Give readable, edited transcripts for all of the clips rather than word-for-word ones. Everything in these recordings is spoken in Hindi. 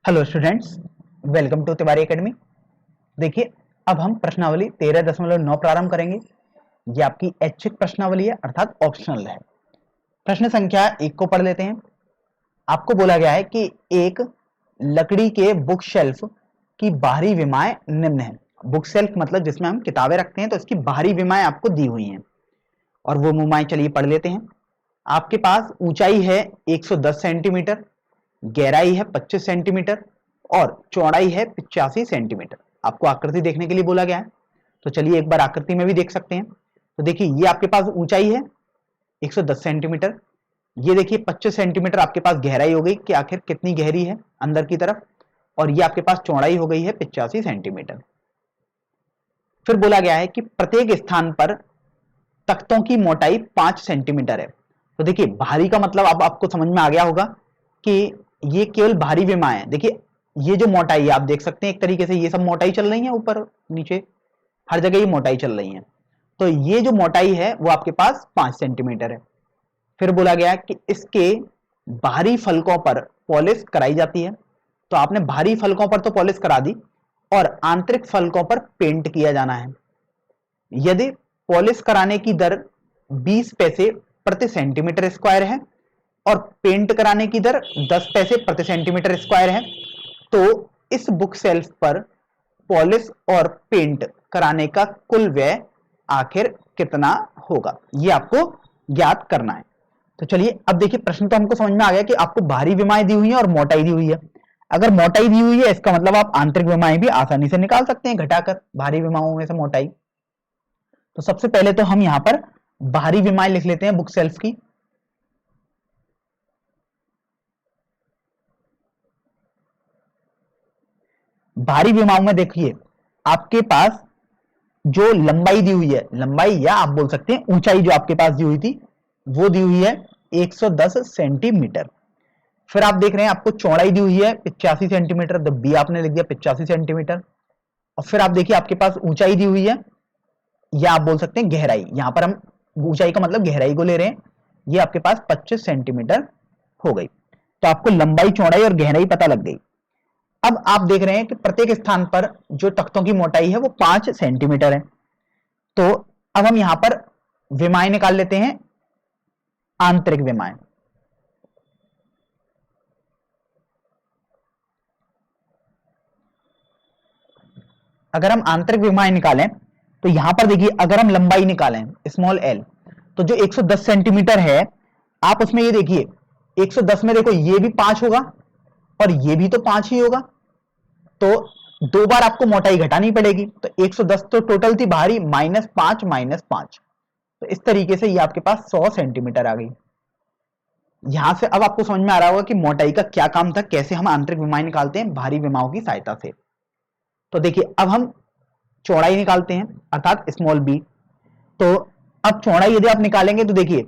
Hello students, welcome to Tiwari academy. देखिए, अब हम प्रश्नावली 13.9 प्रारंभ करेंगे। ये आपकी ऐच्छिक प्रश्नावली है, अर्थात ऑप्शनल है। प्रश्न संख्या 1 को पढ़ लेते हैं। आपको बोला गया है कि एक लकड़ी के बुक शेल्फ की बाहरी विमाएं निम्न है। बुक शेल्फ मतलब जिसमें हम किताबें रखते हैं, तो इसकी बाहरी विमाएं आपको दी हुई हैं और वो विमाएं चलिए पढ़ लेते हैं। आपके पास ऊंचाई है 110 सेंटीमीटर, गहराई है 25 सेंटीमीटर और चौड़ाई है 85 सेंटीमीटर। आपको आकृति देखने के लिए बोला गया है, तो चलिए एक बार आकृति में भी देख सकते हैं। तो देखिए, ये आपके पास ऊंचाई है 110 सेंटीमीटर, ये देखिए 25 सेंटीमीटर आपके पास गहराई हो गई कि आखिर कितनी गहरी है अंदर की तरफ, और ये आपके पास चौड़ाई हो गई है 85 सेंटीमीटर। फिर बोला गया है कि प्रत्येक स्थान पर तख्तों की मोटाई 5 सेंटीमीटर है। तो देखिए, बाहरी का मतलब अब आपको समझ में आ गया होगा कि ये केवल बाहरी विमाएं हैं। देखिए, ये जो मोटाई है आप देख सकते हैं, एक तरीके से ये सब मोटाई चल रही है, ऊपर नीचे हर जगह ये मोटाई चल रही है। तो ये जो मोटाई है वो आपके पास 5 सेंटीमीटर है। फिर बोला गया कि इसके बाहरी फलकों पर पॉलिश कराई जाती है। तो आपने बाहरी फलकों पर तो पॉलिश करा दी और आंतरिक फलकों पर पेंट किया जाना है। यदि पॉलिश कराने की दर 20 पैसे प्रति सेंटीमीटर स्क्वायर है और पेंट कराने की दर 10 पैसे प्रति सेंटीमीटर स्क्वायर है, तो इस बुक शेल्फ पर पॉलिश और पेंट कराने का कुल व्यय आखिर कितना होगा, ये आपको ज्ञात करना है। तो चलिए, अब देखिए, प्रश्न तो हमको समझ में आ गया कि आपको बाहरी विमाएं दी हुई है और मोटाई दी हुई है। अगर मोटाई दी हुई है, इसका मतलब आप आंतरिक विमाएं भी आसानी से निकाल सकते हैं घटाकर बाहरी विमाओं में से मोटाई। तो सबसे पहले तो हम यहां पर बाहरी विमाएं लिख लेते हैं बुक शेल्फ की। बाहरी विमाओं में देखिए, आपके पास जो लंबाई दी हुई है, लंबाई या आप बोल सकते हैं ऊंचाई जो आपके पास दी हुई थी, वो दी हुई है 110 सेंटीमीटर। फिर आप देख रहे हैं आपको चौड़ाई दी हुई है 85 सेंटीमीटर, तो बी आपने लिख दिया 85 सेंटीमीटर। और फिर आप देखिए आपके पास ऊंचाई दी हुई है, या आप बोल सकते हैं गहराई, यहां पर हम ऊंचाई का मतलब गहराई को ले रहे हैं, ये आपके पास 25 सेंटीमीटर हो गई। तो आपको लंबाई, चौड़ाई और गहराई पता लग गई। अब आप देख रहे हैं कि प्रत्येक स्थान पर जो तख्तों की मोटाई है वो 5 सेंटीमीटर है। तो अब हम यहां पर विमाएं निकाल लेते हैं, आंतरिक विमाएं। अगर हम आंतरिक विमाएं निकालें तो यहां पर देखिए, अगर हम लंबाई निकालें स्मॉल एल, तो जो 110 सेंटीमीटर है, आप उसमें ये देखिए 110 में देखो ये भी 5 होगा और ये भी तो 5 ही होगा, तो दो बार आपको मोटाई घटानी पड़ेगी। तो 110 तो टोटल थी बाहरी, -5 -5, तो इस तरीके से ये आपके पास 100 सेंटीमीटर आ गई। यहां से अब आपको समझ में आ रहा होगा कि मोटाई का क्या काम था, कैसे हम आंतरिक विमाएं निकालते हैं बाहरी विमाओं की सहायता से। तो देखिए, अब हम चौड़ाई निकालते हैं, अर्थात स्मॉल बी। तो अब चौड़ाई यदि आप निकालेंगे तो देखिए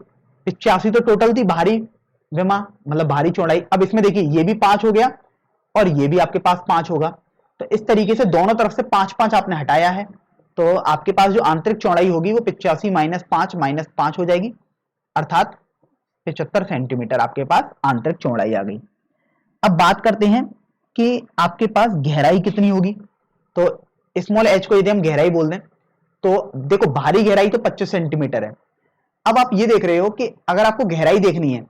85 तो टोटल थी बाहरी विमा, मतलब बाहरी चौड़ाई। अब इसमें देखिए ये भी 5 हो गया और ये भी आपके पास 5 होगा। तो इस तरीके से दोनों तरफ से 5-5 आपने हटाया है, तो आपके पास जो आंतरिक चौड़ाई होगी वो 85 -5 -5 हो जाएगी, अर्थात 75 सेंटीमीटर आपके पास आंतरिक चौड़ाई आ गई। अब बात करते हैं कि आपके पास गहराई कितनी होगी। तो स्मॉल एच को यदि हम गहराई बोल दें, तो देखो बाहरी गहराई तो 25 सेंटीमीटर है। अब आप ये देख रहे हो कि अगर आपको गहराई देखनी है,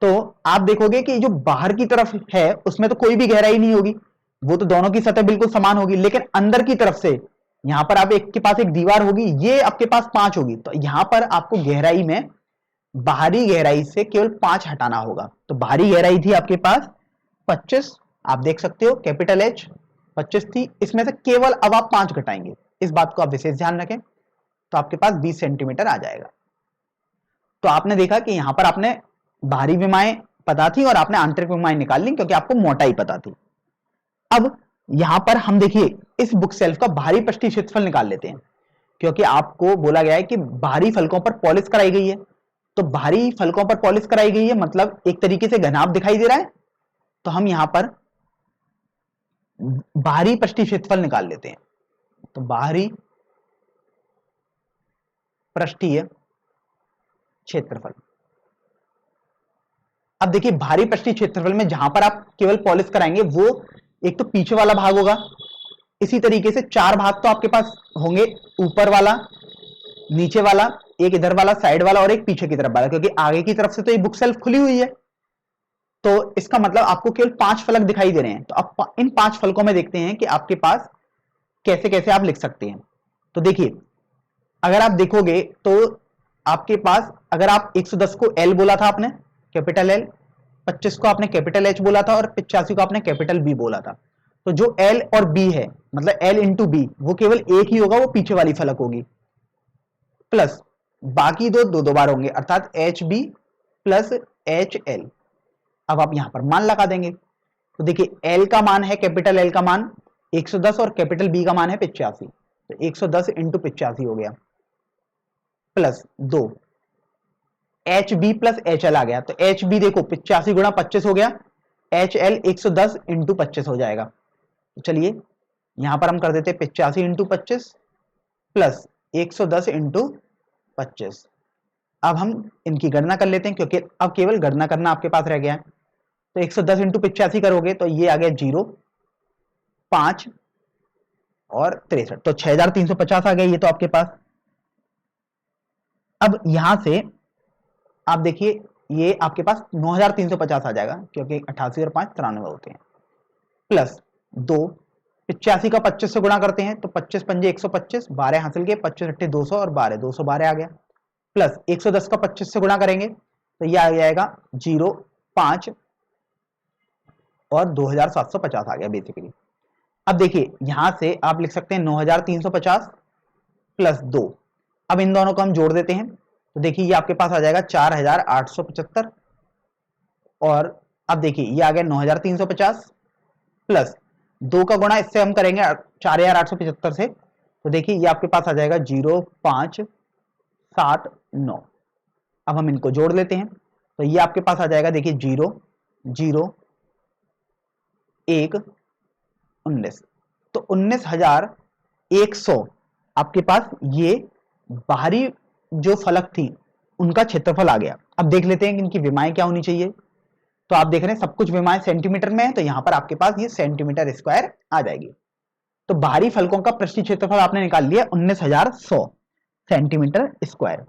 तो आप देखोगे कि जो बाहर की तरफ है उसमें तो कोई भी गहराई नहीं होगी, वो तो दोनों की सतह बिल्कुल समान होगी। लेकिन अंदर की तरफ से यहां पर आप एक के पास एक दीवार होगी, ये आपके पास 5 होगी, तो यहां पर आपको गहराई में बाहरी गहराई से केवल 5 हटाना होगा। तो बाहरी गहराई थी आपके पास 25, आप देख सकते हो कैपिटल एच 25 थी, इसमें से केवल अब आप 5 घटाएंगे, इस बात को आप विशेष ध्यान रखें, तो आपके पास 20 सेंटीमीटर आ जाएगा। तो आपने देखा कि यहां पर आपने बाहरी विमाएं पता थी और आपने आंतरिक विमाएं निकाल ली क्योंकि आपको मोटाई पता थी। अब यहां पर हम देखिए इस बुक सेल्फ का बाहरी पृष्ठीय क्षेत्रफल निकाल लेते हैं, क्योंकि आपको बोला गया है कि बाहरी फलकों पर पॉलिश कराई गई है। तो बाहरी फलकों पर पॉलिश कराई गई है मतलब एक तरीके से घनाभ दिखाई दे रहा है, तो हम यहां पर बाहरी पृष्ठीय क्षेत्रफल निकाल लेते हैं। तो बाहरी पृष्ठीय क्षेत्रफल, अब देखिए बाहरी पृष्ठीय क्षेत्रफल में जहां पर आप केवल पॉलिश कराएंगे वो एक तो पीछे वाला भाग होगा, इसी तरीके से चार भाग तो आपके पास होंगे, ऊपर वाला, नीचे वाला, एक इधर वाला साइड वाला और एक पीछे की तरफ वाला, क्योंकि आगे की तरफ से तो ये बुक सेल्फ खुली हुई है, तो इसका मतलब आपको केवल 5 फलक दिखाई दे रहे हैं। तो अब इन 5 फलकों में देखते हैं कि आपके पास कैसे कैसे आप लिख सकते हैं। तो देखिए, अगर आप देखोगे तो आपके पास, अगर आप 110 को एल बोला था आपने, कैपिटल एल, 25 को आपने कैपिटल एच बोला था और 85 को आपने कैपिटल बी बोला था, तो जो एल और बी है, मतलब एल इंटू बी, वो केवल एक ही होगा, वो पीछे वाली फलक होगी, प्लस बाकी दो दो दो बार होंगे, अर्थात H B plus H L. अब आप यहां पर मान लगा देंगे, तो देखिए एल का मान है, कैपिटल एल का मान 110 और कैपिटल बी का मान है 85, तो 110 इंटू 85 हो गया, plus 2 H B plus H L आ गया, तो एच बी देखो 85 गुणा 25 हो गया, एच एल 110 इंटू 25 हो जाएगा। तो चलिए यहां पर हम कर देते 85 इंटू 25 प्लस 110 इंटू 25। अब हम इनकी गणना कर लेते हैं, क्योंकि अब केवल गणना करना आपके पास रह गया है। तो 110 इंटू 85 करोगे तो ये आ गया 0, 5 और 63, तो 6350 आ गया ये तो आपके पास। अब यहां से आप देखिए, ये आपके पास 9350 आ जाएगा, क्योंकि 88 और 5 93 होते हैं, प्लस 2, 85 का 25 से गुणा करते हैं तो 25 पंजे 125, 12 हासिल के, 25 अट्ठे 200 और 12 212 आ गया, प्लस 110 का 25 से गुणा करेंगे तो ये आ जाएगा 0, 5 और 2750 आ गया बेसिकली। अब देखिए यहां से आप लिख सकते हैं 9350 प्लस 2, अब इन दोनों को हम जोड़ देते हैं, तो देखिए ये आपके पास आ जाएगा 4875, और अब देखिए ये आ गया 9350 प्लस 2 का गुणा इससे हम करेंगे 4875 से, तो देखिए ये आपके पास आ जाएगा 0579। अब हम इनको जोड़ लेते हैं, तो ये आपके पास आ जाएगा, देखिए 0 0 1 19, तो 19100 आपके पास ये बाहरी जो फलक थी उनका क्षेत्रफल आ गया। अब देख लेते हैं कि इनकी विमाएं क्या होनी चाहिए। तो आप देख रहे हैं सब कुछ विमाएं सेंटीमीटर में है, तो यहां पर आपके पास ये सेंटीमीटर स्क्वायर आ जाएगी। तो बाहरी फलकों का पृष्ठीय क्षेत्रफल आपने निकाल लिया 19100 सेंटीमीटर स्क्वायर।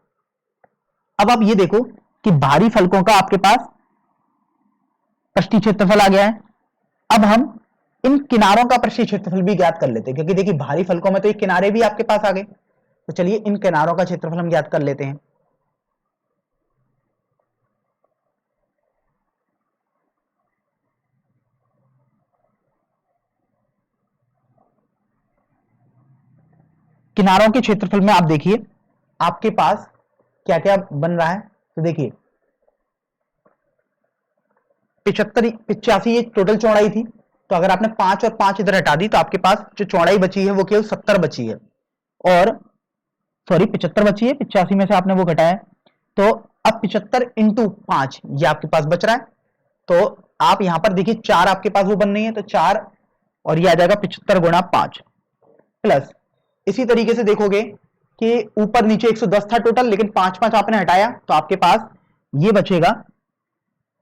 अब आप ये देखो कि बाहरी फलकों का आपके पास पृष्ठीय क्षेत्रफल आ गया है। अब हम इन किनारों का पृष्ठीय क्षेत्रफल भी ज्ञात कर लेते हैं, क्योंकि देखिए बाहरी फलकों में तो ये किनारे भी आपके पास आ गए, तो चलिए इन किनारों का क्षेत्रफल हम ज्ञात कर लेते हैं। किनारों के क्षेत्रफल में आप देखिए आपके पास क्या क्या बन रहा है, तो देखिए 75 85 ये टोटल चौड़ाई थी, तो अगर आपने 5 और 5 इधर हटा दी तो आपके पास जो चौड़ाई बची है वो केवल 70 बची है, और सॉरी 75 बची है, 85 में से आपने वो घटाया, तो अब 75 इंटू 5 ये आपके पास बच रहा है। तो आप यहां पर देखिए 4 आपके पास वो बन रही है, तो 4 और ये आ जाएगा 75 गुणा 5, प्लस इसी तरीके से देखोगे कि ऊपर नीचे 110 था टोटल, लेकिन 5 5 आपने हटाया तो आपके पास ये बचेगा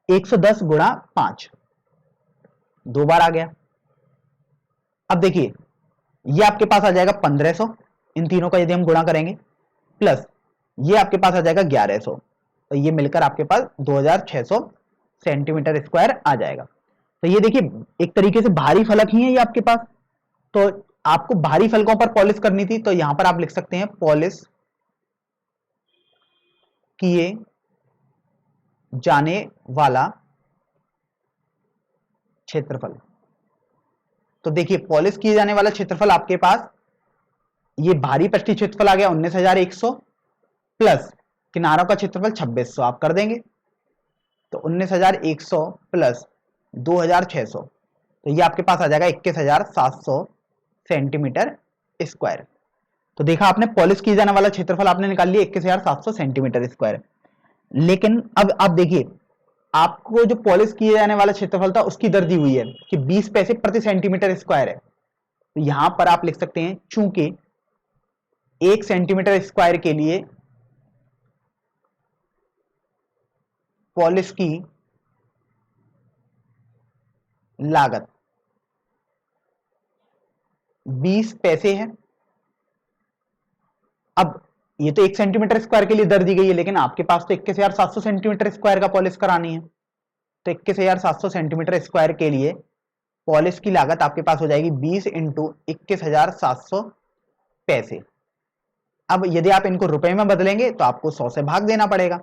110 गुणा 5, दो बार आ गया। अब देखिए ये आपके पास आ जाएगा 1500, इन तीनों का यदि हम गुणा करेंगे, प्लस ये आपके पास आ जाएगा 1100, तो ये मिलकर आपके पास 2600 सेंटीमीटर स्क्वायर आ जाएगा। तो ये देखिए एक तरीके से भारी फलक ही है ये आपके पास, तो आपको भारी फलकों पर पॉलिश करनी थी, तो यहां पर आप लिख सकते हैं पॉलिश किए जाने वाला क्षेत्रफल। तो देखिए पॉलिश किए जाने वाला क्षेत्रफल आपके पास ये भारी पृष्ठीय क्षेत्रफल आ गया 19100, प्लस किनारों का क्षेत्रफल 2600 आप कर देंगे, तो 19100 प्लस 2600, तो ये आपके पास आ जाएगा 21700 सेंटीमीटर स्क्वायर। तो देखा आपने पॉलिश किए जाने वाला क्षेत्रफल आपने निकाल लिया 21700 सेंटीमीटर स्क्वायर। लेकिन अब आप देखिए आपको जो पॉलिश किए जाने वाला क्षेत्रफल था उसकी दर दी हुई है कि 20 पैसे प्रति सेंटीमीटर स्क्वायर है, तो यहां पर आप लिख सकते हैं चूंकि 1 सेंटीमीटर स्क्वायर के लिए पॉलिश की लागत 20 पैसे है। अब ये तो 1 सेंटीमीटर स्क्वायर के लिए दर दी गई है, लेकिन आपके पास तो 21,700 सेंटीमीटर स्क्वायर का पॉलिश करानी है। तो 21,700 सेंटीमीटर स्क्वायर के लिए पॉलिश की लागत आपके पास हो जाएगी 20 इंटू 21,700 पैसे। अब यदि आप इनको रुपए में बदलेंगे तो आपको 100 से भाग देना पड़ेगा,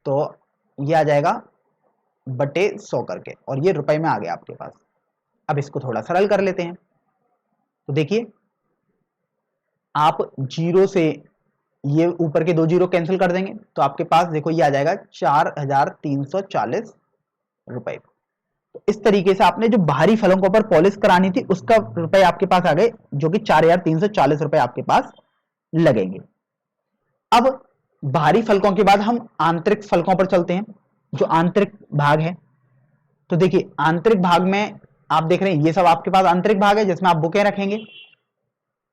तो ये आ जाएगा बटे 100 करके, और ये रुपए में आ गया आपके पास। अब इसको थोड़ा सरल कर लेते हैं। तो देखिए, आप जीरो से ये ऊपर के 2 जीरो कैंसिल कर देंगे तो आपके पास देखो ये आ जाएगा 4,340 रुपए। तो इस तरीके से आपने जो बाहरी फलों के ऊपर पॉलिश करानी थी उसका रुपए आपके पास आ गए, जो कि 4,340 रुपए आपके पास लगेंगे। अब बाहरी फलकों के बाद हम आंतरिक फलकों पर चलते हैं, जो आंतरिक भाग है। तो देखिए, आंतरिक भाग में आप देख रहे हैं ये सब आपके पास आंतरिक भाग है जिसमें आप बुकें रखेंगे।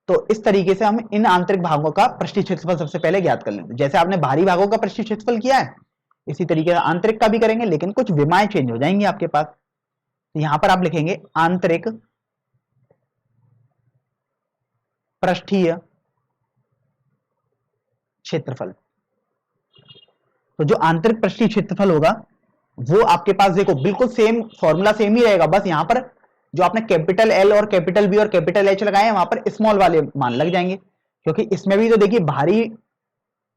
तो इस तरीके से हम इन आंतरिक भागों का पृष्ठीय क्षेत्रफल सबसे पहले ज्ञात कर लेते हैं। जैसे आपने बाहरी भागों का पृष्ठीय क्षेत्रफल किया है, इसी तरीके से आंतरिक का भी करेंगे, लेकिन कुछ विमाएं चेंज हो जाएंगी आपके पास। तो यहां पर आप लिखेंगे आंतरिक पृष्ठीय क्षेत्रफल। तो जो आंतरिक पृष्ठीय क्षेत्रफल होगा वो आपके पास देखो बिल्कुल सेम फॉर्मूला सेम ही रहेगा, बस यहां पर जो आपने कैपिटल एल और कैपिटल बी और कैपिटल एच लगाए हैं वहां पर स्मॉल वाले मान लग जाएंगे, क्योंकि इसमें भी तो देखिए बाहरी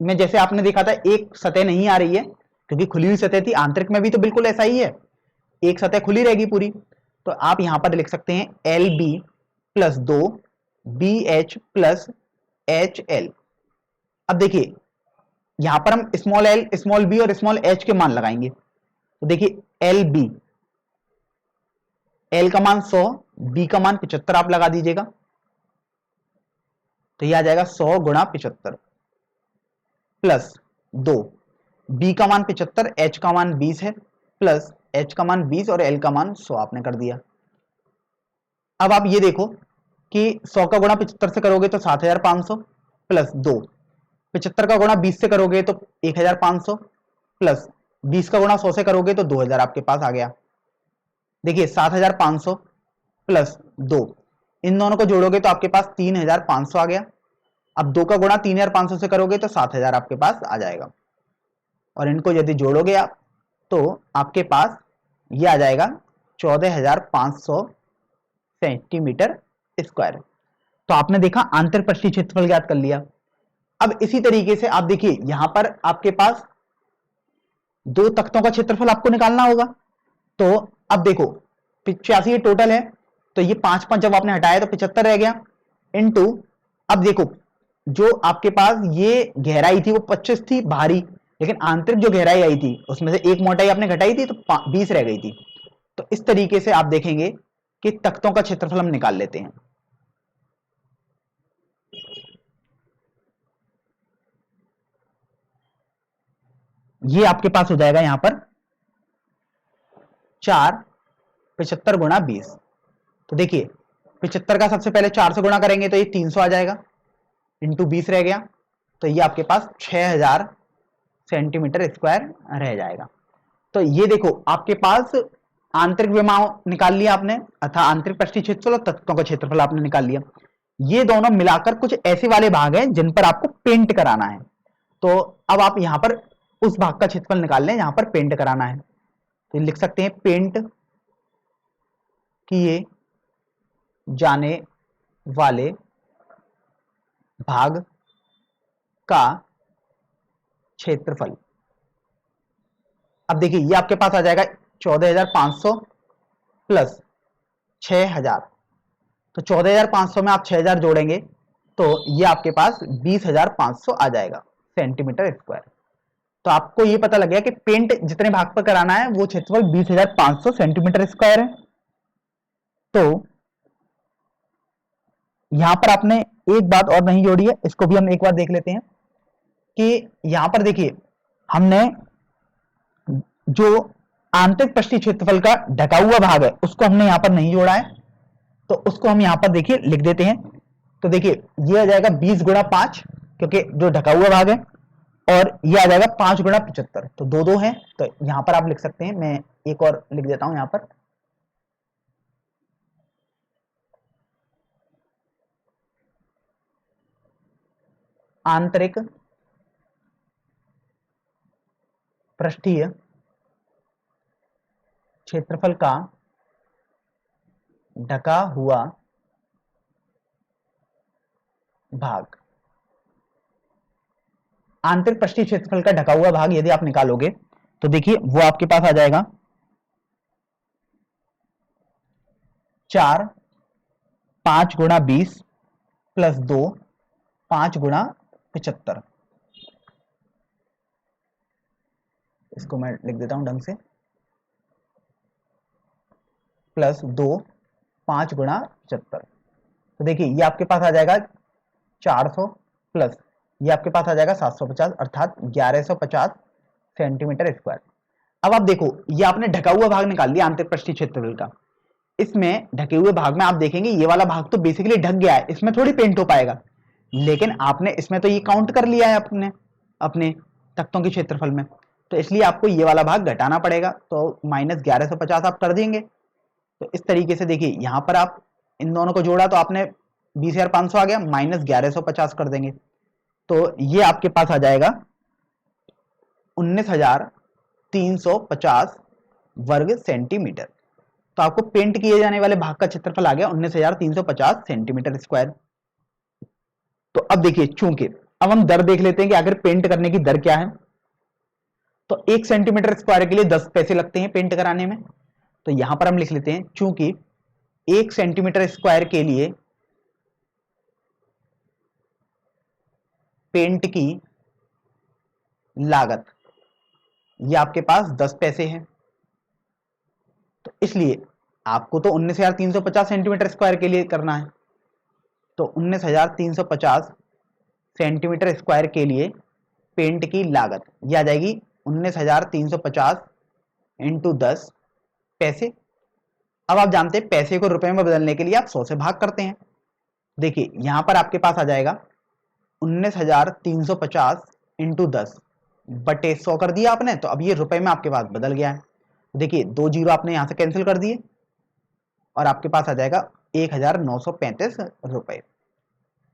में जैसे आपने देखा था एक सतह नहीं आ रही है क्योंकि खुली हुई सतह थी, आंतरिक में भी तो बिल्कुल ऐसा ही है, एक सतह खुली रहेगी पूरी। तो आप यहां पर लिख सकते हैं L B plus 2 B H plus H L. अब देखिए यहां पर हम स्मॉल एल स्मॉल बी और स्मॉल एच के मान लगाएंगे। तो देखिए एल बी, एल का मान 100, बी का मान 75 आप लगा दीजिएगा, तो ये आ जाएगा 100 गुणा 75 प्लस 2, बी का मान 75, एच का मान 20 है, प्लस एच का मान 20 और एल का मान 100 आपने कर दिया। अब आप ये देखो कि 100 का गुणा 75 से करोगे तो 7,500 प्लस 2, 75 का गुणा 20 से करोगे तो 1,500 प्लस 20 का गुणा 100 से करोगे तो 2,000 आपके पास आ गया। देखिए 7,500 प्लस 2, इन दोनों को जोड़ोगे तो आपके पास 3,500 आ गया। अब 2 का गुणा 3,500 से करोगे तो 7,000 आपके पास आ जाएगा, और इनको यदि जोड़ोगे आप तो आपके पास ये आ जाएगा 14,500 सेंटीमीटर स्क्वायर। तो आपने देखा आंतरिक पृष्ठीय क्षेत्रफल ज्ञात कर लिया। अब इसी तरीके से आप देखिए यहां पर आपके पास 2 तख्तों का क्षेत्रफल आपको निकालना होगा। तो अब देखो 85 टोटल है, तो ये 5 जब आपने हटाया तो 75 रह गया, इनटू अब देखो जो आपके पास ये गहराई थी वो 25 थी बाहरी, लेकिन आंतरिक जो गहराई आई थी उसमें से एक मोटाई आपने घटाई थी तो 20 रह गई थी। तो इस तरीके से आप देखेंगे कि तख्तों का क्षेत्रफल हम निकाल लेते हैं। ये आपके पास हो जाएगा यहां पर 4 75 गुणा 20। तो देखिए 75 का सबसे पहले 4 से गुणा करेंगे तो ये 300 आ जाएगा, इंटू 20 रह गया, तो ये आपके पास 6,000 सेंटीमीटर स्क्वायर रह जाएगा। तो ये देखो आपके पास आंतरिक विमाओं निकाल लिया आपने, अर्थात आंतरिक पृष्ठीय क्षेत्रफल और तत्वों का क्षेत्रफल आपने निकाल लिया। ये दोनों मिलाकर कुछ ऐसे वाले भाग हैं जिन पर आपको पेंट कराना है। तो अब आप यहां पर उस भाग का क्षेत्रफल निकाल लें जहां पर पेंट कराना है। तो लिख सकते हैं पेंट किए जाने वाले भाग का क्षेत्रफल। अब देखिए ये आपके पास आ जाएगा 14,500 प्लस 6,000। तो 14,500 में आप 6,000 जोड़ेंगे तो ये आपके पास 20,500 आ जाएगा सेंटीमीटर स्क्वायर। तो आपको ये पता लग गया कि पेंट जितने भाग पर कराना है वो क्षेत्रफल 20,500 सेंटीमीटर स्क्वायर है। तो यहां पर आपने एक बात और नहीं जोड़ी है, इसको भी हम एक बार देख लेते हैं कि यहां पर देखिए हमने जो आंतरिक पृष्ठीय क्षेत्रफल का ढका हुआ भाग है उसको हमने यहां पर नहीं जोड़ा है, तो उसको हम यहां पर देखिए लिख देते हैं। तो देखिए ये आ जाएगा 20 गुणा 5 क्योंकि जो ढका हुआ भाग है, और ये आ जाएगा 5 गुणा 75, तो 2 है। तो यहां पर आप लिख सकते हैं, मैं एक और लिख देता हूं यहां पर आंतरिक पृष्ठीय क्षेत्रफल का ढका हुआ भाग। आंतरिक पृष्ठीय क्षेत्रफल का ढका हुआ भाग यदि आप निकालोगे तो देखिए वो आपके पास आ जाएगा 4 5 गुणा 20 प्लस 2 5 गुणा 75। इसको मैं लिख देता हूं ढंग से, प्लस 2 5 गुणा 75। तो देखिए ये आपके पास आ जाएगा 400 प्लस ये आपके पास आ जाएगा 750 अर्थात 1150 सेंटीमीटर स्क्वायर। अब आप देखो ये आपने ढका हुआ भाग निकाल लिया आंतरिक पृष्ठीय क्षेत्रफल का। इसमें ढके हुए भाग में आप देखेंगे ये वाला भाग तो बेसिकली ढक गया है, इसमें थोड़ी पेंट हो पाएगा, लेकिन आपने इसमें तो ये काउंट कर लिया है अपने अपने तख्तों के क्षेत्रफल में, तो इसलिए आपको ये वाला भाग घटाना पड़ेगा। तो माइनस 1150 आप कर देंगे। तो इस तरीके से देखिए यहां पर आप इन दोनों को जोड़ा तो आपने 20,500 आ गया, माइनस 1150 कर देंगे तो ये आपके पास आ जाएगा 19,350 वर्ग सेंटीमीटर। तो आपको पेंट किए जाने वाले भाग का क्षेत्रफल आ गया 19,350 सेंटीमीटर स्क्वायर। तो अब देखिए चूंकि अब हम दर देख लेते हैं कि आखिर पेंट करने की दर क्या है। तो 1 सेंटीमीटर स्क्वायर के लिए 10 पैसे लगते हैं पेंट कराने में। तो यहां पर हम लिख लेते हैं चूंकि 1 सेंटीमीटर स्क्वायर के लिए पेंट की लागत ये आपके पास 10 पैसे है, तो इसलिए आपको तो 19,350 सेंटीमीटर स्क्वायर के लिए करना है। तो 19,350 सेंटीमीटर स्क्वायर के लिए पेंट की लागत ये आ जाएगी 19,350 इंटू 10 पैसे। अब आप जानते हैं पैसे को रुपए में बदलने के लिए आप 100 से भाग करते हैं। देखिए यहां पर आपके पास आ जाएगा 19,350 इंटू 10 बटे 100 कर दिया आपने, तो अब ये रुपए में आपके पास बदल गया है। देखिए 2 जीरो आपने यहां से कैंसिल कर दिए और आपके पास आ जाएगा 1,935 रुपए।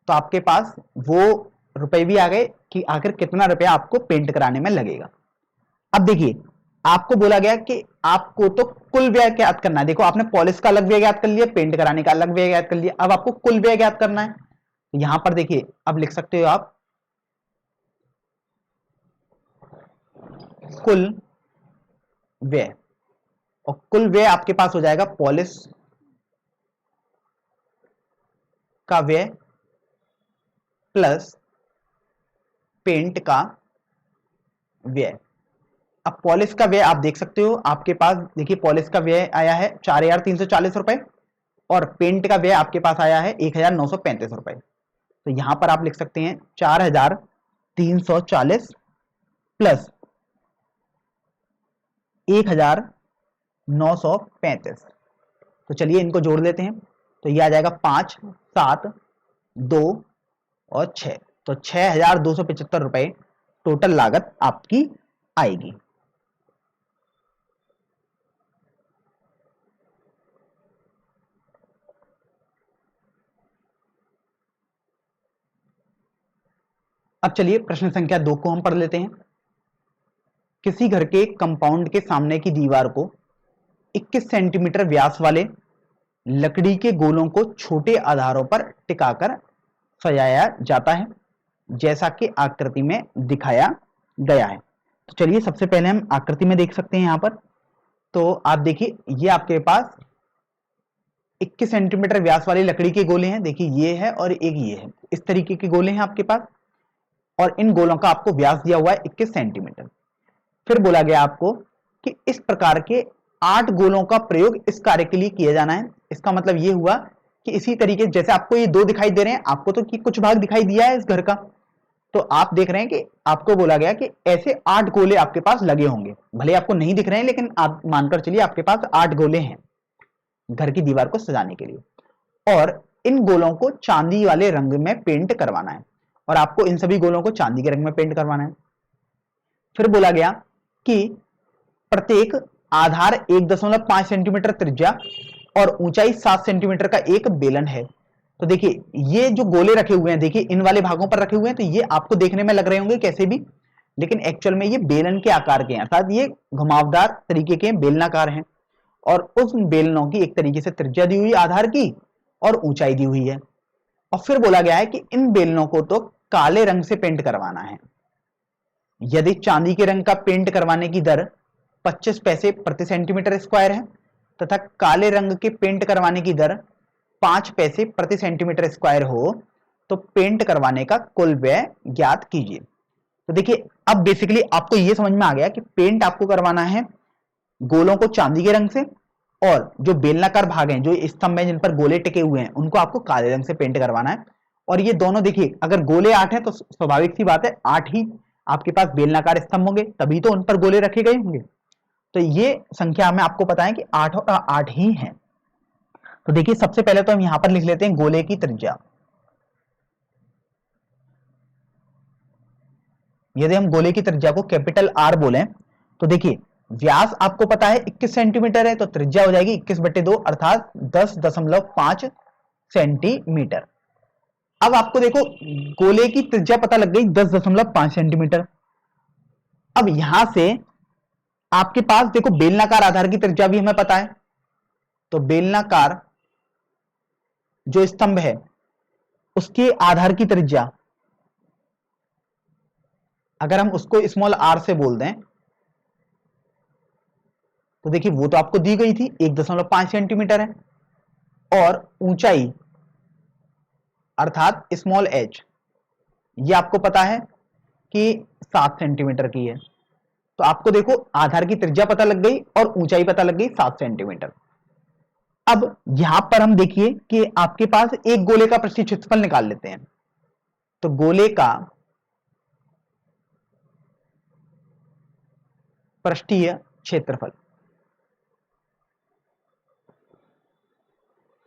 तो आपके पास वो रुपए भी आ गए कि आखिर कितना रुपया आपको पेंट कराने में लगेगा। अब देखिए आपको बोला गया कि आपको तो कुल व्यय ज्ञात करना है। देखो आपने पॉलिश का अलग व्यय ज्ञात कर लिया, पेंट कराने का अलग व्यय ज्ञात कर लिया, अब आपको कुल व्यय ज्ञात करना है। तो यहां पर देखिए अब लिख सकते हो आप कुल व्यय, और कुल व्यय आपके पास हो जाएगा पॉलिश का व्यय प्लस पेंट का व्यय। अब पॉलिश का व्यय आप देख सकते हो आपके पास, देखिए पॉलिश का व्यय आया है 4,340 रुपए और पेंट का व्यय आपके पास आया है 1,935 रुपए। तो यहां पर आप लिख सकते हैं 4,340 प्लस 1,935। तो चलिए इनको जोड़ लेते हैं, तो ये आ जाएगा 5 7 2 और 6, तो 6,275 रुपए टोटल लागत आपकी आएगी। अब चलिए प्रश्न संख्या 2 को हम पढ़ लेते हैं। किसी घर के कंपाउंड के सामने की दीवार को 21 सेंटीमीटर व्यास वाले लकड़ी के गोलों को छोटे आधारों पर टिकाकर सजाया जाता है जैसा कि आकृति में दिखाया गया है। तो चलिए सबसे पहले हम आकृति में देख सकते हैं यहां पर। तो आप देखिए ये आपके पास 21 सेंटीमीटर व्यास वाली लकड़ी के गोले हैं, देखिए ये है और एक ये है, इस तरीके के गोले हैं आपके पास, और इन गोलों का आपको व्यास दिया हुआ है 21 सेंटीमीटर। फिर बोला गया आपको कि इस प्रकार के 8 गोलों का प्रयोग इस कार्य के लिए किया जाना है। इसका मतलब ये हुआ कि इसी तरीके जैसे आपको ये 2 दिखाई दे रहे हैं, आपको तो कि कुछ भाग दिखाई दिया है इस घर का, तो आप देख रहे हैं कि आपको बोला गया कि ऐसे 8 गोले आपके पास लगे होंगे, भले आपको नहीं दिख रहे हैं लेकिन आप मानकर चलिए आपके पास 8 गोले हैं घर की दीवार को सजाने के लिए, और इन गोलों को चांदी वाले रंग में पेंट करवाना है, और आपको इन सभी गोलों को चांदी के रंग में पेंट करवाना है। फिर बोला गया कि प्रत्येक आधार 1.5 सेंटीमीटर त्रिज्या और ऊंचाई 7 सेंटीमीटर का एक बेलन है तो देखिए ये जो गोले रखे हुए हैं, देखिए इन वाले भागों पर रखे हुए हैं, तो ये आपको देखने में लग रहे होंगे कैसे भी, लेकिन एक्चुअल में ये बेलन के आकार के हैं, अर्थात ये घुमावदार तरीके के बेलनाकार हैं। और उस बेलनों की एक तरीके से त्रिज्या दी हुई आधार की और ऊंचाई दी हुई है। और फिर बोला गया है कि इन बेलनों को तो काले रंग से पेंट करवाना है। यदि चांदी के रंग का पेंट करवाने की दर 25 पैसे प्रति सेंटीमीटर स्क्वायर है तथा काले रंग के पेंट करवाने की दर 5 पैसे प्रति सेंटीमीटर स्क्वायर हो, तो पेंट करवाने का कुल व्यय ज्ञात कीजिए। तो देखिए अब बेसिकली आपको यह समझ में आ गया कि पेंट आपको करवाना है गोलों को चांदी के रंग से, और जो बेलनाकार भाग हैं, जो स्तंभ हैं जिन पर गोले टिके हुए हैं, उनको आपको काले रंग से पेंट करवाना है। और ये दोनों देखिए, अगर गोले 8 हैं तो स्वाभाविक सी बात है 8 ही आपके पास बेलनाकार स्तंभ होंगे, तभी तो उन पर गोले रखे गए होंगे। तो ये संख्या हमें आपको पता है कि 8 और 8 ही है। तो देखिए सबसे पहले तो हम यहां पर लिख लेते हैं गोले की त्रिज्या। यदि हम गोले की त्रिज्या को कैपिटल आर बोले, तो देखिए व्यास आपको पता है 21 सेंटीमीटर है, तो त्रिज्या हो जाएगी 21/2 अर्थात 10.5 सेंटीमीटर। अब आपको देखो गोले की त्रिज्या पता लग गई 10.5 सेंटीमीटर। अब यहां से आपके पास देखो बेलनाकार आधार की त्रिज्या भी हमें पता है, तो बेलनाकार जो स्तंभ है उसके आधार की त्रिज्या अगर हम उसको स्मॉल आर से बोल दें, तो देखिए वो तो आपको दी गई थी 1.5 सेंटीमीटर है, और ऊंचाई अर्थात स्मॉल एच ये आपको पता है कि 7 सेंटीमीटर की है। तो आपको देखो आधार की त्रिज्या पता लग गई और ऊंचाई पता लग गई 7 सेंटीमीटर। अब यहां पर हम देखिए कि आपके पास एक गोले का पृष्ठीय क्षेत्रफल निकाल लेते हैं। तो गोले का पृष्ठीय क्षेत्रफल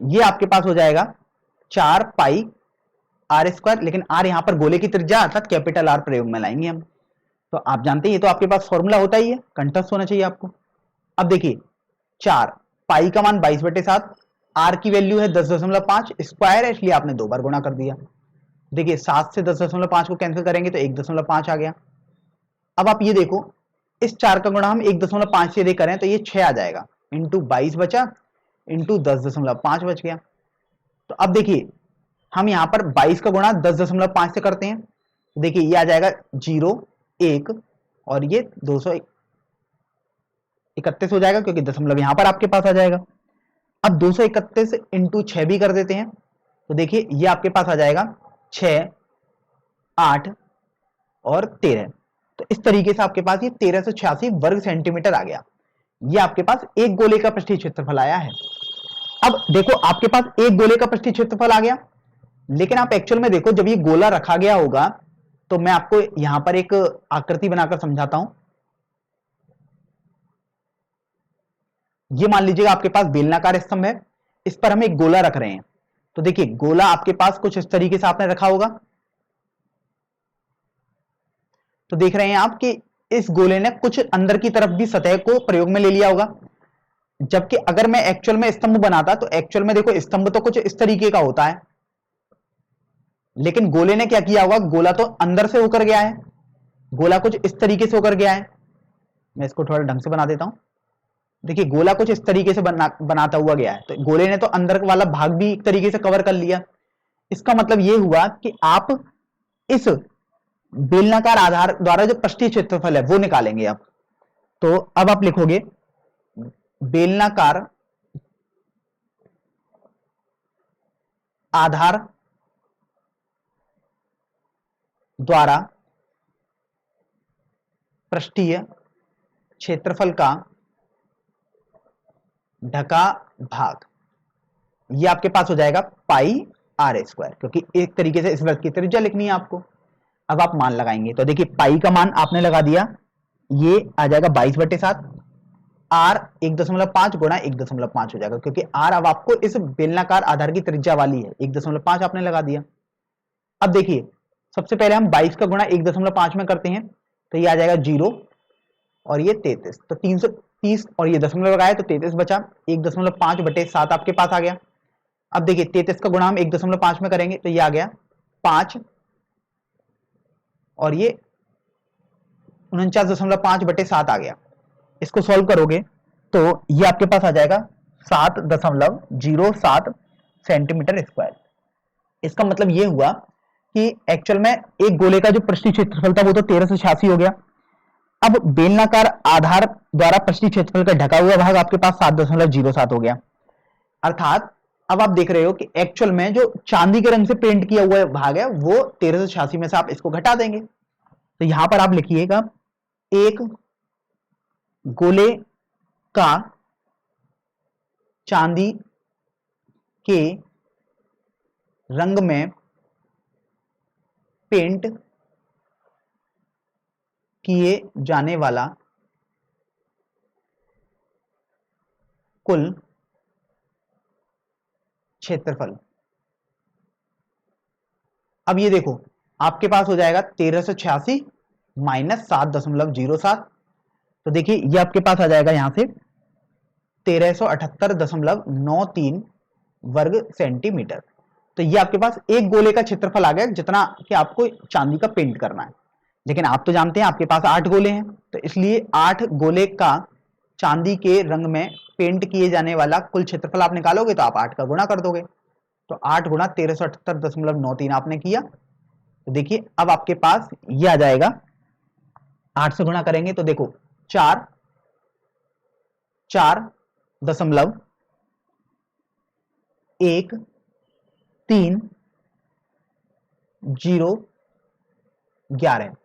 ये आपके पास हो जाएगा 4 पाई आर स्क्वायर, लेकिन आर यहां पर गोले की त्रिज्या अर्थात कैपिटल आर प्रयोग में लाएंगे हम। तो आप जानते हैं ये तो आपके पास फॉर्मूला होता ही है, कंठस्थ होना चाहिए आपको। अब देखिए 4 पाई का मान 22/7, आर की वैल्यू है 10.5, स्क्वायर है इसलिए आपने 2 बार गुणा कर दिया। देखिए 7 से 10.5 को कैंसिल करेंगे तो 1.5 आ गया। अब आप ये देखो इस 4 का गुणा हम 1.5 से यदि करें तो ये 6 आ जाएगा, इंटू 22 बचा, इंटू 10.5 बच गया। तो अब देखिए हम यहां पर 22 का गुणा 10.5 से करते हैं, देखिए ये आ जाएगा 0 1 और ये 231 हो जाएगा क्योंकि दशमलव यहां पर आपके पास आ जाएगा। अब 231 इंटू 6 भी कर देते हैं, तो देखिए ये आपके पास आ जाएगा 6 8 और 13। तो इस तरीके से आपके पास ये 1386 वर्ग सेंटीमीटर आ गया। ये आपके पास एक गोले का पृष्ठीय क्षेत्रफल आया है। अब देखो आपके पास एक गोले का पृष्ठीय क्षेत्रफल आ गया, लेकिन आप एक्चुअल में देखो जब ये गोला रखा गया होगा, तो मैं आपको यहां पर एक आकृति बनाकर समझाता हूं। ये मान लीजिएगा आपके पास बेलनाकार स्तंभ है, इस पर हम एक गोला रख रहे हैं। तो देखिए गोला आपके पास कुछ इस तरीके से आपने रखा होगा, तो देख रहे हैं आप कि इस गोले ने कुछ अंदर की तरफ भी सतह को प्रयोग में ले लिया होगा। जबकि अगर मैं एक्चुअल में स्तंभ बनाता तो एक्चुअल में देखो स्तंभ तो कुछ इस तरीके का होता है, लेकिन गोले ने क्या किया होगा, गोला तो अंदर से होकर गया है, गोला कुछ इस तरीके से होकर गया है। मैं इसको थोड़ा ढंग से बना देता हूं। देखिए गोला कुछ इस तरीके से बनाता हुआ गया है, तो गोले ने तो अंदर वाला भाग भी एक तरीके से कवर कर लिया। इसका मतलब यह हुआ कि आप इस बेलनाकार आधार द्वारा जो पृष्ठीय क्षेत्रफल है वो निकालेंगे आप। तो अब आप लिखोगे बेलनाकार आधार द्वारा पृष्ठीय क्षेत्रफल का ढका भाग, ये आपके पास हो जाएगा पाई आर स्क्वायर, क्योंकि एक तरीके से इस वृत्त की त्रिज्या लिखनी है आपको। अब आप मान लगाएंगे, तो देखिए पाई का मान आपने लगा दिया, ये आ जाएगा 22/7, आर 1.5 गुणा 1.5 हो जाएगा, क्योंकि आर अब आपको इस बेलनाकार आधार की त्रिज्या वाली है, 1.5 आपने लगा दिया। अब देखिए सबसे पहले हम 22 का गुणा 1.5 में करते हैं, तो ये आ जाएगा 0 और ये 33, तो 330 और ये दशमलव लगाए तो 33 बचा, 1.5/7 आपके पास आ गया। अब देखिए 33 का गुणा हम 1.5 में करेंगे तो ये आ गया 5 और ये 49.5/7 आ गया। इसको सॉल्व करोगे तो ये आपके पास आ जाएगा 7.07 सेंटीमीटर स्क्वायर। इसका मतलब ये हुआ कि एक्चुअल में एक गोले का जो पृष्ठीय क्षेत्रफल था वो तो 1386 हो गया। अब बेलनाकार आधार द्वारा पृष्ठीय क्षेत्रफल का ढका हुआ भाग आपके पास 7.07 हो गया। अर्थात अब आप देख रहे हो कि एक्चुअल में जो चांदी के रंग से पेंट किया हुआ भाग है वो 1386 में से आप इसको घटा देंगे। तो यहां पर आप लिखिएगा एक गोले का चांदी के रंग में पेंट किए जाने वाला कुल क्षेत्रफल। अब ये देखो आपके पास हो जाएगा 1386 माइनस 7.07। तो देखिए ये आपके पास आ जाएगा यहां से 1378.93 वर्ग सेंटीमीटर। तो ये आपके पास एक गोले का क्षेत्रफल आ गया जितना कि आपको चांदी का पेंट करना है। लेकिन आप तो जानते हैं आपके पास 8 गोले हैं, तो इसलिए 8 गोले का चांदी के रंग में पेंट किए जाने वाला कुल क्षेत्रफल आप निकालोगे तो आप 8 का गुणा कर दोगे। तो 8 गुणा 1378.93 आपने किया। तो देखिए अब आपके पास ये आ जाएगा, 8 से गुणा करेंगे तो देखो 4.1311।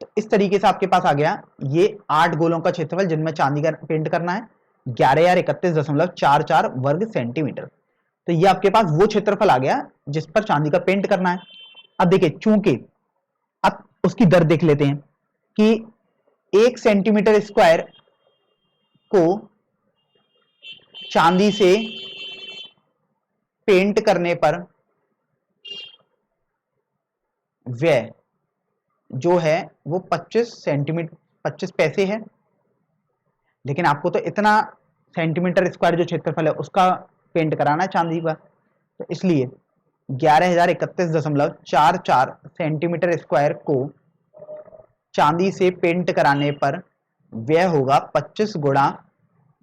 तो इस तरीके से आपके पास आ गया ये 8 गोलों का क्षेत्रफल जिनमें चांदी का पेंट करना है 11,031.44 वर्ग सेंटीमीटर। तो ये आपके पास वो क्षेत्रफल आ गया जिस पर चांदी का पेंट करना है। अब देखिए चूंकि अब उसकी दर देख लेते हैं कि 1 सेंटीमीटर स्क्वायर को चांदी से पेंट करने पर व्यय जो है वो 25 पैसे है। लेकिन आपको तो इतना सेंटीमीटर स्क्वायर जो क्षेत्रफल है उसका पेंट कराना है चांदी का, तो इसलिए 11,031.44 सेंटीमीटर स्क्वायर को चांदी से पेंट कराने पर व्यय होगा 25 गुणा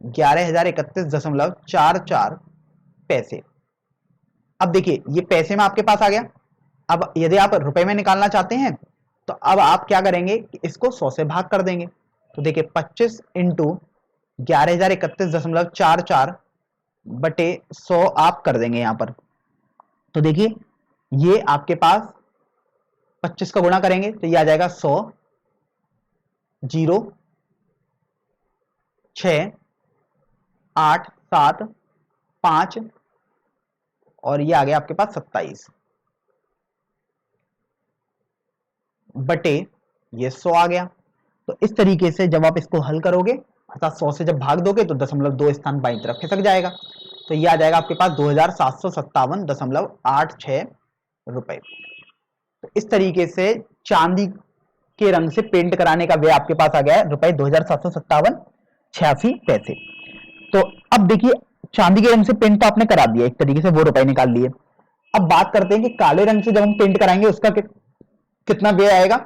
11,031.44 पैसे। अब देखिए ये पैसे में आपके पास आ गया। अब यदि आप रुपए में निकालना चाहते हैं तो अब आप क्या करेंगे कि इसको 100 से भाग कर देंगे। तो देखिए 25 इंटू 11,031.44 बटे 100 आप कर देंगे यहां पर। तो देखिए ये आपके पास 25 का गुणा करेंगे तो ये आ जाएगा 100 0 6 8 7 5 और ये आ गया आपके पास 27 बटे ये 100 आ गया। तो इस तरीके से जब आप इसको हल करोगे अर्थात 100 से जब भाग दोगे तो 0.2 स्थान बाईं तरफ खिसक जाएगा। तो ये आ जाएगा आपके पास 2,757.86 रुपए। तो इस तरीके से चांदी के रंग से पेंट कराने का व्यय आपके पास आ गया है रुपए 2,757.86 तो अब देखिए चांदी के रंग से पेंट तो आपने करा दिया एक तरीके से, वो रुपए निकाल लिए। अब बात करते हैं कि काले रंग से जब हम पेंट कराएंगे उसका कितना व्यय आएगा।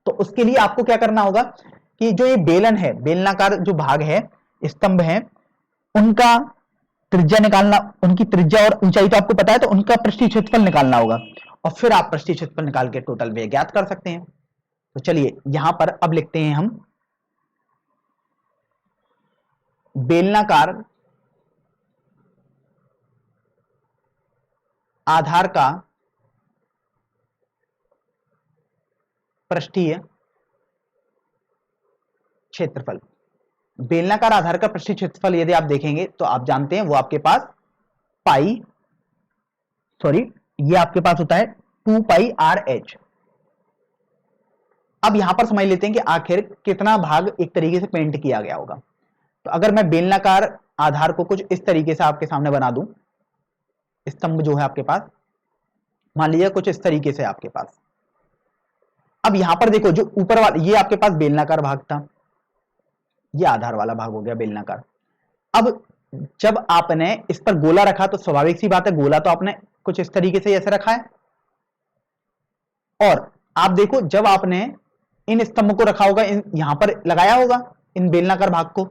तो उसके लिए आपको क्या करना होगा कि जो ये बेलन है, बेलनाकार जो भाग है, स्तंभ है, उनका त्रिज्या निकालना, उनकी त्रिज्या और ऊंचाई तो आपको पता है, तो उनका पृष्ठीय क्षेत्रफल निकालना होगा और फिर आप पृष्ठीय क्षेत्रफल निकाल के टोटल व्यय ज्ञात कर सकते हैं। तो चलिए यहां पर अब लिखते हैं हम बेलनाकार आधार का पृष्ठीय क्षेत्रफल। बेलनाकार आधार का पृष्ठीय क्षेत्रफल यदि आप देखेंगे तो आप जानते हैं वो आपके पास ये आपके पास होता है 2πr/h। अब यहां पर समझ लेते हैं कि आखिर कितना भाग एक तरीके से पेंट किया गया होगा। तो अगर मैं बेलनाकार आधार को कुछ इस तरीके से आपके सामने बना दूं, स्तंभ जो है आपके पास मान लीजिए कुछ इस तरीके से आपके पास। अब यहां पर देखो जो ऊपर वाला ये आपके पास बेलनाकार भाग था, ये आधार वाला भाग हो गया बेलनाकार। अब जब आपने इस पर गोला रखा तो स्वाभाविक सी बात है, गोला तो आपने कुछ इस तरीके से ऐसे रखा है, और आप देखो जब आपने इन स्तंभों को रखा होगा, यहां पर लगाया होगा इन बेलनाकार भाग को,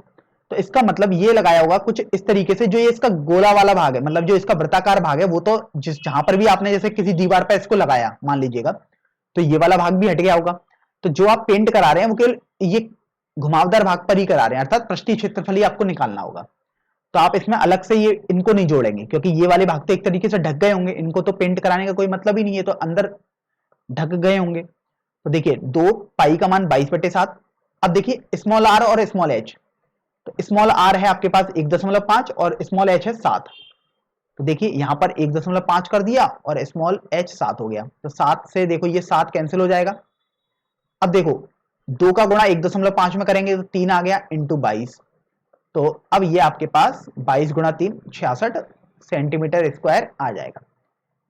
तो इसका मतलब ये लगाया होगा कुछ इस तरीके से। जो ये इसका गोला वाला भाग है, मतलब जो इसका वृत्ताकार भाग है, वो तो जिस जहां पर भी आपने जैसे किसी दीवार पर इसको लगाया मान लीजिएगा, तो ये वाला भाग भी हट गया होगा। तो जो आप पेंट करा रहे हैं वो केवल ये घुमावदार भाग पर ही करा रहे हैं, अर्थात पृष्ठीय क्षेत्रफल ही आपको निकालना होगा। तो आप इसमें अलग से ये इनको नहीं जोड़ेंगे, क्योंकि ये वाले भाग तो एक तरीके से ढक गए होंगे, इनको तो पेंट कराने का कोई मतलब ही नहीं है, तो अंदर ढक गए होंगे। तो देखिए 2 पाई का मान 22/7। अब देखिए स्मॉल आर और स्मॉल एच, तो स्मॉल आर है आपके पास 1.5 और स्मॉल एच है 7। तो देखिए यहां पर 1.5 कर दिया और स्मॉल एच 7 हो गया, तो 7 से देखो ये 7 कैंसिल हो जाएगा। अब देखो 2 का गुणा 1.5 में करेंगे तो 3 आ गया इंटू 22, तो अब ये आपके पास 22 गुणा 3 66 सेंटीमीटर स्क्वायर आ जाएगा।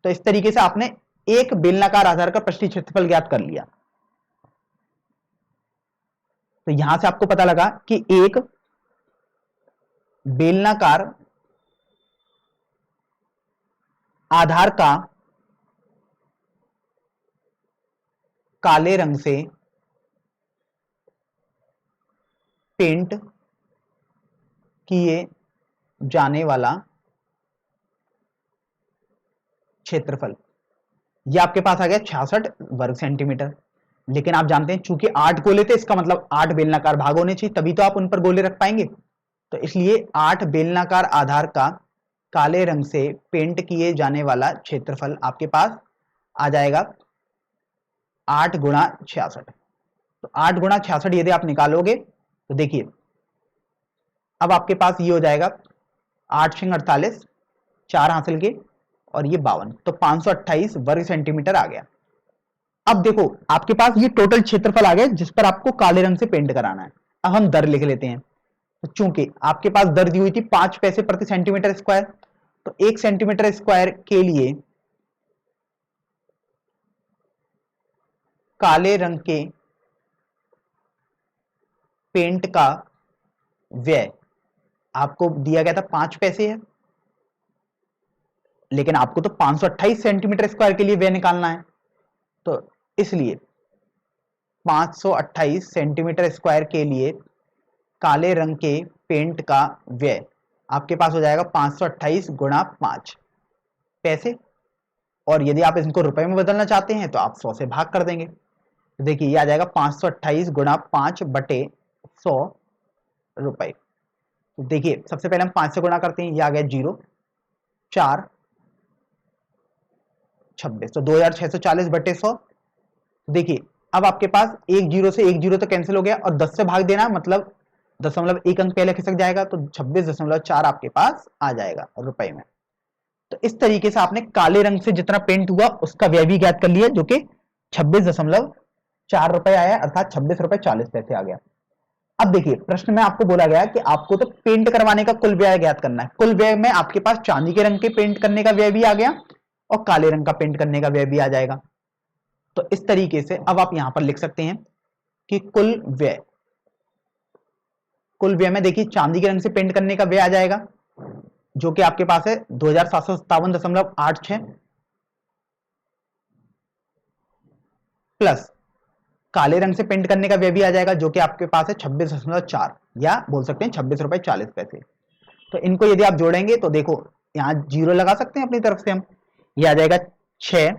तो इस तरीके से आपने एक बेलनाकार आधार का पृष्ठीय क्षेत्रफल ज्ञात कर लिया। तो यहां से आपको पता लगा कि एक बेलनाकार आधार का काले रंग से पेंट किए जाने वाला क्षेत्रफल, यह आपके पास आ गया 66 वर्ग सेंटीमीटर। लेकिन आप जानते हैं चूंकि 8 गोले थे, इसका मतलब 8 बेलनाकार भाग होने चाहिए, तभी तो आप उन पर गोले रख पाएंगे। तो इसलिए 8 बेलनाकार आधार का काले रंग से पेंट किए जाने वाला क्षेत्रफल आपके पास आ जाएगा 8 गुणा 66। तो 8 गुणा 66 यदि आप निकालोगे तो देखिए अब आपके पास ये हो जाएगा 8 × 48, 4 हासिल के और ये 52, तो 528 वर्ग सेंटीमीटर आ गया। अब देखो आपके पास ये टोटल क्षेत्रफल आ गया जिस पर आपको काले रंग से पेंट कराना है। अब हम दर लिख लेते हैं। तो चूंकि आपके पास दर दी हुई थी 5 पैसे प्रति सेंटीमीटर स्क्वायर, तो 1 सेंटीमीटर स्क्वायर के लिए काले रंग के पेंट का व्यय आपको दिया गया था 5 पैसे है, लेकिन आपको तो 528 सेंटीमीटर स्क्वायर के लिए व्यय निकालना है, तो इसलिए 528 सेंटीमीटर स्क्वायर के लिए काले रंग के पेंट का व्यय आपके पास हो जाएगा 528 गुणा 5 पैसे, और यदि आप इनको रुपए में बदलना चाहते हैं तो आप 100 से भाग कर देंगे। तो देखिए ये आ जाएगा 528 गुणा 5 बटे 100 रुपए। तो देखिए सबसे पहले हम 5 से गुणा करते हैं, ये आ गया 0, 4, 26, तो 2640 बटे 100। देखिए अब आपके पास एक जीरो से एक जीरो तो कैंसिल हो गया, और 10 से भाग देना मतलब 1 अंक पहले खिसक जाएगा, तो 26.4 आपके पास आ जाएगा रुपए में। तो इस तरीके से आपने काले रंग से जितना पेंट हुआ उसका व्यय भी ज्ञात कर लिया, जो कि 26.4 रुपए आया, अर्थात 26.40 रुपए आ गया। अब देखिए प्रश्न में आपको बोला गया कि आपको तो पेंट करवाने का कुल व्यय ज्ञात करना है। कुल व्यय में आपके पास चांदी के रंग के पेंट करने का व्यय भी आ गया और काले रंग का पेंट करने का व्यय भी आ जाएगा। तो इस तरीके से अब आप यहां पर लिख सकते हैं कि कुल व्यय में देखिए चांदी के रंग से पेंट करने का व्यय आ जाएगा, जो कि आपके पास है 2757.86 प्लस काले रंग से पेंट करने का व्यय भी आ जाएगा, जो कि आपके पास है 26.4, या बोल सकते हैं 26.40 रुपए। तो इनको यदि आप जोड़ेंगे तो देखो यहां 0 लगा सकते हैं अपनी तरफ से हम, ये आ जाएगा 6,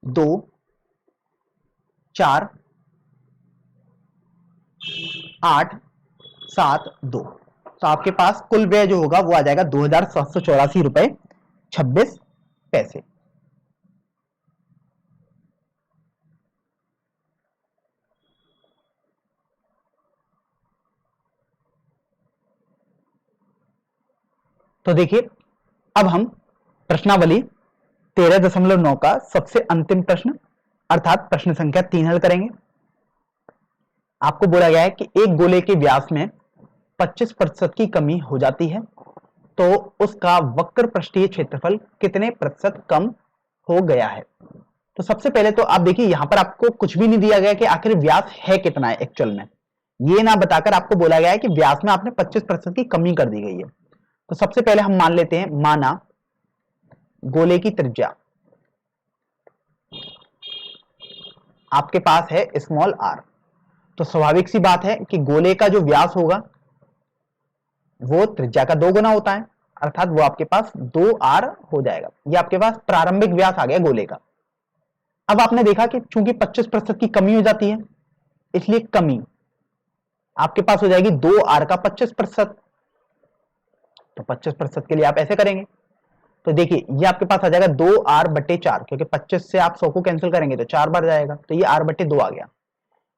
2, 4, 8, 7, 2। तो आपके पास कुल व्यय जो होगा वो आ जाएगा 2784 रुपए 26 पैसे। तो देखिए अब हम प्रश्नावली 13.9 का सबसे अंतिम प्रश्न अर्थात प्रश्न संख्या 3 हल करेंगे। आपको बोला गया है कि एक गोले के व्यास में 25% की कमी हो जाती है, तो उसका वक्र पृष्ठीय क्षेत्रफल कितने प्रतिशत कम हो गया है। तो सबसे पहले तो आप देखिए यहां पर आपको कुछ भी नहीं दिया गया कि आखिर व्यास है कितना है एक्चुअल में, ये ना बताकर आपको बोला गया है कि व्यास में आपने 25% की कमी कर दी गई है। तो सबसे पहले हम मान लेते हैं, माना गोले की त्रिज्या आपके पास है स्मॉल आर, तो स्वाभाविक सी बात है कि गोले का जो व्यास होगा वो त्रिज्या का 2 गुना होता है, अर्थात वो आपके पास 2r हो जाएगा। ये आपके पास प्रारंभिक व्यास आ गया गोले का। अब आपने देखा कि चूंकि 25% की कमी हो जाती है, इसलिए कमी आपके पास हो जाएगी 2r का 25%। तो 25% के लिए आप ऐसे करेंगे, तो देखिए ये आपके पास आ जाएगा 2r/4, क्योंकि 25 से आप 100 को कैंसिल करेंगे तो 4 बार जाएगा, तो ये r/2 आ गया।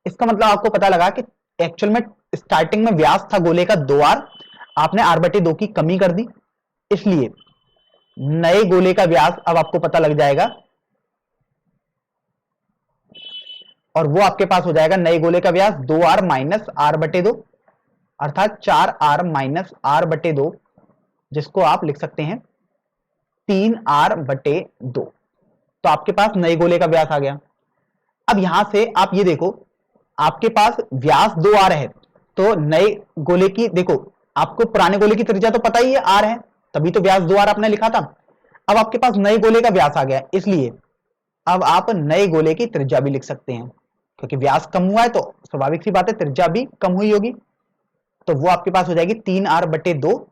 इसका मतलब आपको पता लगा कि एक्चुअल में स्टार्टिंग में व्यास था गोले का 2r, आपने r/2 की कमी कर दी, इसलिए नए गोले का व्यास अब आपको पता लग जाएगा, और वो आपके पास हो जाएगा नए गोले का व्यास 2r माइनस r/2, अर्थात 4r - r/2, जिसको आप लिख सकते हैं 3r/2। तो आपके पास नए गोले का व्यास आ गया। अब यहां से आप ये देखो, आपके पास व्यास 2r है, तो नए गोले की देखो, आपको पुराने गोले की त्रिज्या तो पता ही है r है, तभी तो व्यास 2r आपने लिखा था। अब आपके पास नए गोले का व्यास आ गया, इसलिए अब आप नए गोले की त्रिज्या भी लिख सकते हैं, क्योंकि व्यास कम हुआ है तो स्वाभाविक सी बात है त्रिज्या भी कम हुई होगी। तो वो आपके पास हो जाएगी 3r/2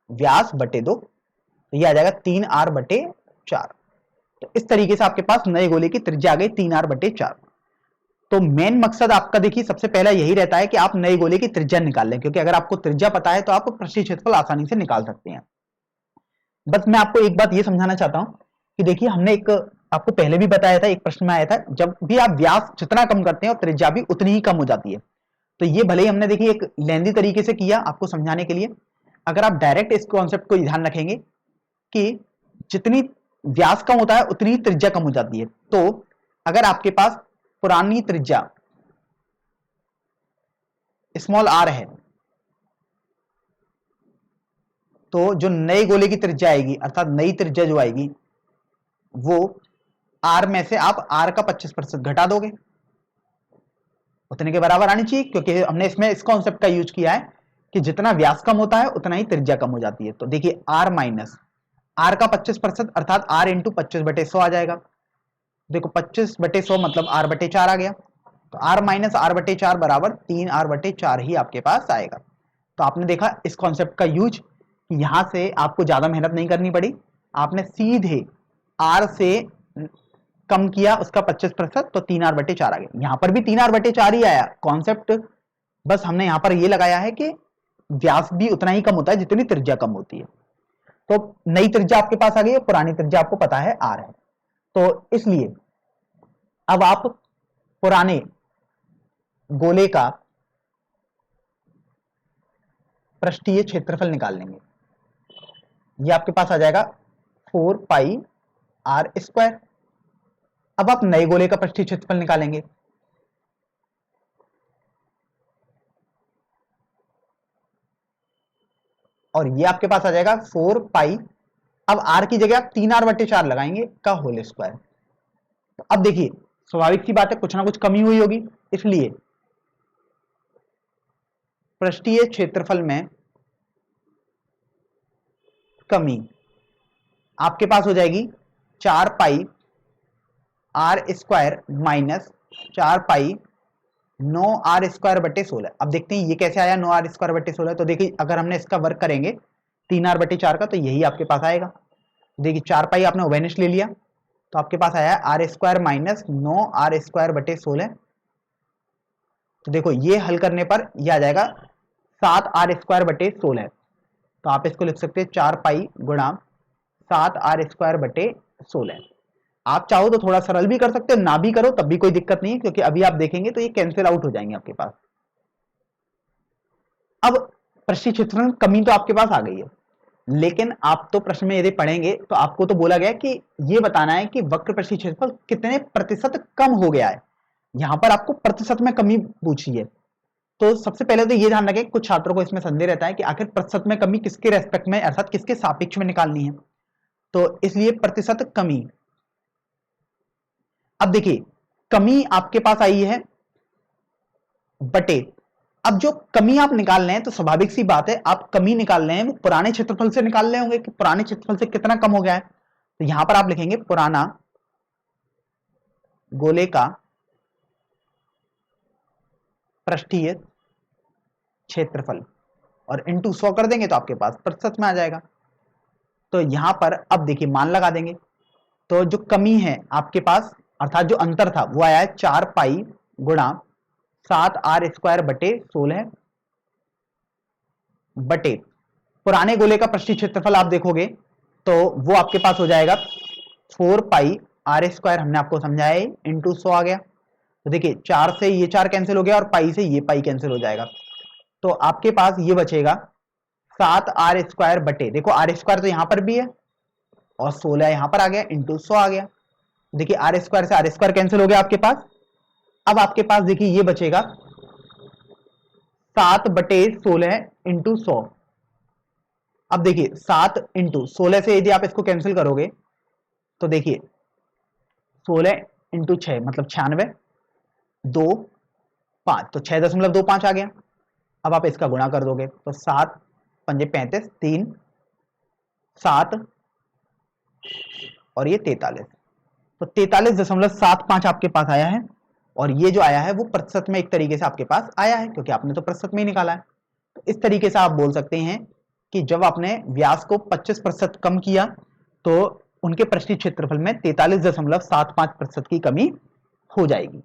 व्यास/2, तो ये आ जाएगा 3r/4। तो इस तरीके से आपके पास नए गोले की त्रिज्या आ गई 3r/4। तो मेन मकसद आपका देखिए सबसे पहला यही रहता है कि आप नए गोले की त्रिज्या निकाल लें, क्योंकि अगर आपको त्रिज्या पता है तो आप पृष्ठीय क्षेत्रफल आसानी से निकाल सकते हैं। बस मैं आपको एक बात ये समझाना चाहता हूं कि देखिए हमने एक आपको पहले भी बताया था, एक प्रश्न में आया था, जब भी आप व्यास जितना कम करते हैं और त्रिज्या भी उतनी ही कम हो जाती है। तो ये भले ही हमने देखिए एक लेंदी तरीके से किया आपको समझाने के लिए, अगर आप डायरेक्ट इस कॉन्सेप्ट को ध्यान रखेंगे कि जितनी व्यास कम होता है उतनी ही त्रिज्या कम हो जाती है। तो अगर आपके पास पुरानी त्रिज्या स्मॉल आर है, तो जो नए गोले की त्रिज्या आएगी, अर्थात नई त्रिज्या जो आएगी, वो आर में से आप आर का 25% घटा दोगे, उतने के बराबर आनी चाहिए, क्योंकि हमने इसमें इस कॉन्सेप्ट का यूज किया है कि जितना व्यास कम होता है उतना ही त्रिज्या कम हो जाती है। तो देखिए आर माइनस आर का 25%, अर्थात आर इंटू 25/100 आ जाएगा। देखो 25/100 मतलब r/4 आ गया, तो r माइनस r/4 बराबर 3r/4 ही आपके पास आएगा। तो आपने देखा इस कॉन्सेप्ट का यूज, कि यहां से आपको ज्यादा मेहनत नहीं करनी पड़ी, आपने सीधे r से कम किया उसका 25%, तो 3r/4 आ गया। यहां पर भी 3r/4 ही आया कॉन्सेप्ट, बस हमने यहां पर ये लगाया है कि व्यास भी उतना ही कम होता है जितनी त्रिज्या कम होती है। तो नई त्रिज्या आपके पास आ गई है, पुरानी त्रिज्या आपको पता है r है, तो इसलिए अब आप पुराने गोले का पृष्ठीय क्षेत्रफल निकाल लेंगे। ये आपके पास आ जाएगा 4πr²। अब आप नए गोले का पृष्ठीय क्षेत्रफल निकालेंगे, और ये आपके पास आ जाएगा 4π, अब r की जगह आप 3r/4 लगाएंगे का होल स्क्वायर। तो अब देखिए स्वाभाविक सी बात है कुछ ना कुछ कमी हुई होगी, इसलिए पृष्ठीय क्षेत्रफल में कमी आपके पास हो जाएगी 4πr² माइनस 4π 9r² / 16। अब देखते हैं ये कैसे आया 9r² / 16। तो देखिए अगर हमने इसका वर्क करेंगे 3r/4 का, तो यही आपके पास आएगा। देखिए 4π आपने ओवेनिश ले लिया, तो आपके पास आया r² माइनस 9r² / 16। तो देखो ये हल करने पर ये आ जाएगा 7r² / 16। तो आप इसको लिख सकते हैं 4π गुणा 7r² / 16। आप चाहो तो थोड़ा सरल भी कर सकते हो, ना भी करो तब भी कोई दिक्कत नहीं है, क्योंकि अभी आप देखेंगे तो ये कैंसिल आउट हो जाएंगे आपके पास। अब पृष्ठीय क्षेत्रफल कमी तो आपके पास आ गई है, लेकिन आप तो प्रश्न में यदि पढ़ेंगे तो आपको तो बोला गया कि ये बताना है कि वक्र पृष्ठीय क्षेत्रफल कितने प्रतिशत कम हो गया है। यहां पर आपको प्रतिशत में कमी पूछी है, तो सबसे पहले तो ये ध्यान रखें, कुछ छात्रों को इसमें संदेह रहता है कि आखिर प्रतिशत में कमी किसके रेस्पेक्ट में, अर्थात किसके सापेक्ष में निकालनी है, तो इसलिए प्रतिशत कमी। अब देखिए कमी आपके पास आई है बटे अब जो कमी आप निकाल रहे हैं तो स्वाभाविक सी बात है, आप कमी निकाल रहे हैं वो पुराने क्षेत्रफल से निकाल रहे होंगे कि पुराने क्षेत्रफल से कितना कम हो गया है। तो यहां पर आप लिखेंगे पुराना गोले का पृष्ठीय क्षेत्रफल और इंटू 100 कर देंगे तो आपके पास प्रतिशत में आ जाएगा। तो यहां पर अब देखिए मान लगा देंगे, तो जो कमी है आपके पास अर्थात जो अंतर था वो आया है 4 पाई गुणा 7r² बटे 16 बटे पुराने गोले का पृष्ठीय क्षेत्रफल आप देखोगे तो वो आपके पास हो जाएगा 4 पाई r², हमने आपको समझाया इंटू 100 आ गया। तो देखिए 4 से ये 4 कैंसिल हो गया और पाई से ये पाई कैंसिल हो जाएगा, तो आपके पास ये बचेगा 7r² बटे, देखो r² तो यहां पर भी है और 16 यहां पर आ गया, इंटू 100 आ गया। देखिए r² से r² कैंसिल हो गया आपके पास। अब आपके पास देखिए ये बचेगा 7 बटे 16 इंटू 100। अब देखिए 7 इंटू 16 से यदि आप इसको कैंसिल करोगे तो देखिए 16 इंटू 6 मतलब 96, 2 5 तो 6.25 आ गया। अब आप इसका गुणा कर दोगे तो 7 पंजे 35, 3 7 और ये 43, तो 43.75 आपके पास आया है। और ये जो आया है वो प्रतिशत में एक तरीके से आपके पास आया है क्योंकि आपने तो प्रतिशत में ही निकाला है। तो इस तरीके से आप बोल सकते हैं कि जब आपने व्यास को 25% कम किया तो उनके पृष्ठीय क्षेत्रफल में 43.75% की कमी हो जाएगी।